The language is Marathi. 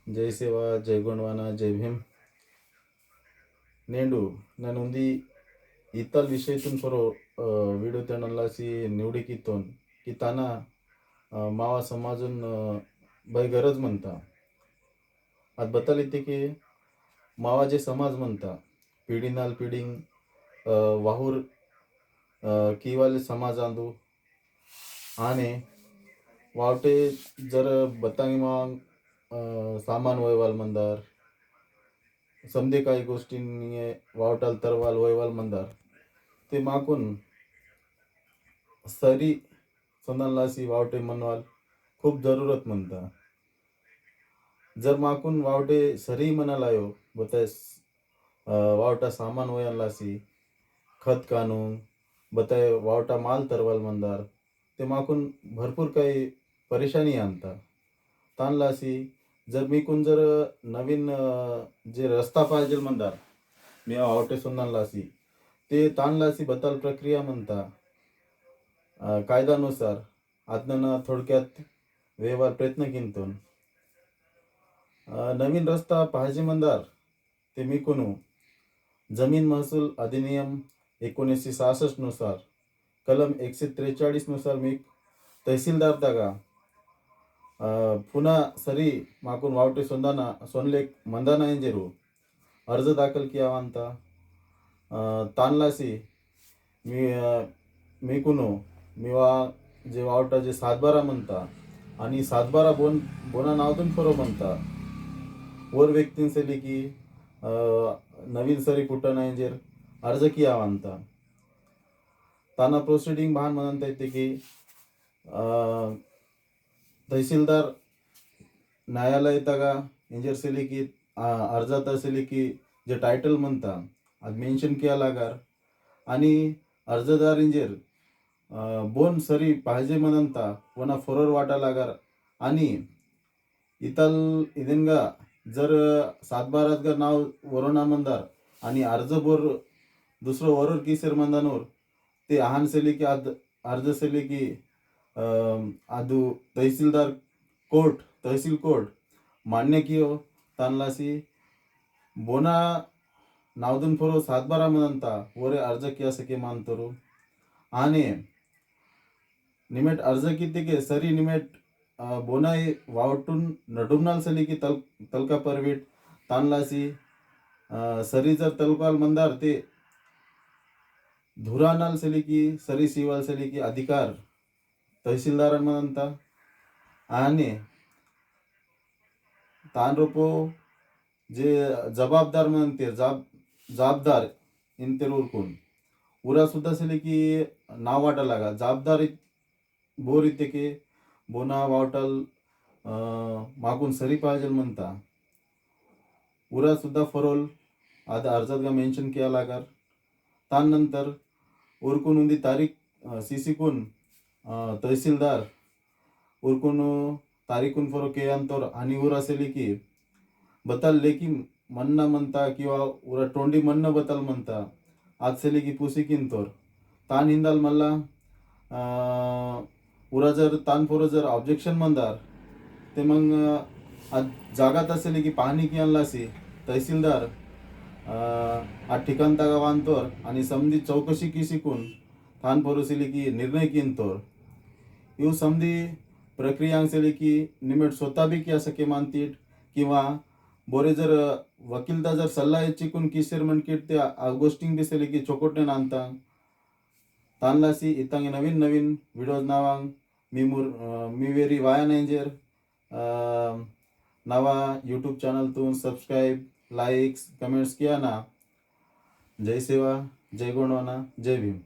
जय सेवा जय गोंडवाना जय भीम నేడు ನನ್ನುಂದಿ ಇತ್ತಲ್ ವಿಷಯತುನ್ ಪರೋ ವಿಡಿಯೋ ತನಲ್ಲಾಸಿ निवडीकीतून की ताना मावा समाजून बाय गरज म्हणता आज बताल येते की मावा जे समाज म्हणता पिढीनाल पिढींग वाहूर किवाले समाज आंदू आणि वावटे जर बतांगी मग सामान वयवाल मंदार समजे काही गोष्टींनी वावटाल तरवाल वयवाल मंदार ते माकून सरी सोनालासी वावटे मनवाल खूप जरूरत म्हणता जर माकून वावटे सरी म्हणालायो बताय वावटा सामान वयालासी खत कानून बताय वावटा माल तरवाल मंदार ते माकून भरपूर काही परेशानी आणता तानलासी जर मीकून जर नवीन जे रस्ता पाहिजे म्हणदार मी वावटे सोनालासी ते तानलासी बताल प्रक्रिया म्हणता कायद्यानुसार आत्मना थोडक्यात व्यवहार प्रयत्न किंतून नवीन रस्ता पाहिजे मंदार ते मी कोणू जमीन महसूल अधिनियम 1966 नुसार कलम 143 नुसार मी तहसीलदार दागा पुन्हा सरी माकून वावटे सोनलेख मंदाना इंजेरू अर्ज दाखल किया वांता तानलासी मी कुनो वा जे वावटा जे 7/12 म्हणता आणि 7/12 बोना नावतून फरो म्हणता वर व्यक्तींसली की नवीन सरी कुठं इंजेर अर्ज किया वांता ताना प्रोसिडिंग भान म्हणता येते की तहसीलदार न्यायालय तगा इंजर सेली की अर्जात असेली की जे टायटल म्हणता आज मेन्शन किया लागार आणि अर्जदार इंजेर बोन सरी पाहिजे म्हणता वना फरोर वाटा लागार आणि इतल इदेनगा जर 7/12 गा नाव वरोना मंदार आणि अर्ज बोर दुसरं वरोर किसेर मंदानोर ते आहान सेली की अर्ज सेली की आदू तहसील कोर्ट मान्य कियो तानलासी बोना नावदून फरो 7/12 म्हणता वरे अर्ज किया सके मानतरू आणि निमेट अर्ज किती के सरी निमेट बोनाई वावटून नडुमनाल सली की तलका परवीट तानलासी सरी जर तलकाल मंदार ते धुरानाल सली की सरी सिवाल सली की अधिकार तहसीलदार म्हणता आणि तान रोपो जे जबाबदार म्हणते जबाबदार इंतेर उरकून उरा सुद्धा सली की नाव वाटा लागा जबाबदार बोर इथे के बोना वावटाल मागून सरी पाहिजे म्हणता उरा सुद्धा फरोल आधा अर्जात गा मेन्शन किया लागार तान नंतर उरकून उंदी तारीख सीसीकून तहसीलदार उरकून तारीखून फरो के अंतर आणि उर असेली की बताल लेकी म्हणणं म्हणता किंवा उरा तोंडी म्हणणं बताल म्हणता आज सेली की पुसी किंतोर तान हिंदाल मला उरा जर तान फोरो जर ऑब्जेक्शन म्हणदार ते मग आज जागात असेली की पाहणी की आणलासी तहसीलदार आज ठिकाण तागा वांतोर आणि समधी चौकशी की शिकून तान फोरोसिली की निर्णय किंतोर यू समधी प्रक्रिया अंगसेली की निमेट स्वतः बी किया सके मानतीट किंवा बोरे जर वकीलता जर सल्ला चिकून किसेर म्हणकीट ते गोष्टी दिसेली की चोकोटने नांता तानलासी इतांगे नवीन व्हिडिओज नावांग मी वेरी वाया नेंजेर नवा यूट्यूब चॅनल तून सबस्क्राईब लाईक्स कमेंट्स किया ना जय सेवा जय गोंडवाना जय भीम.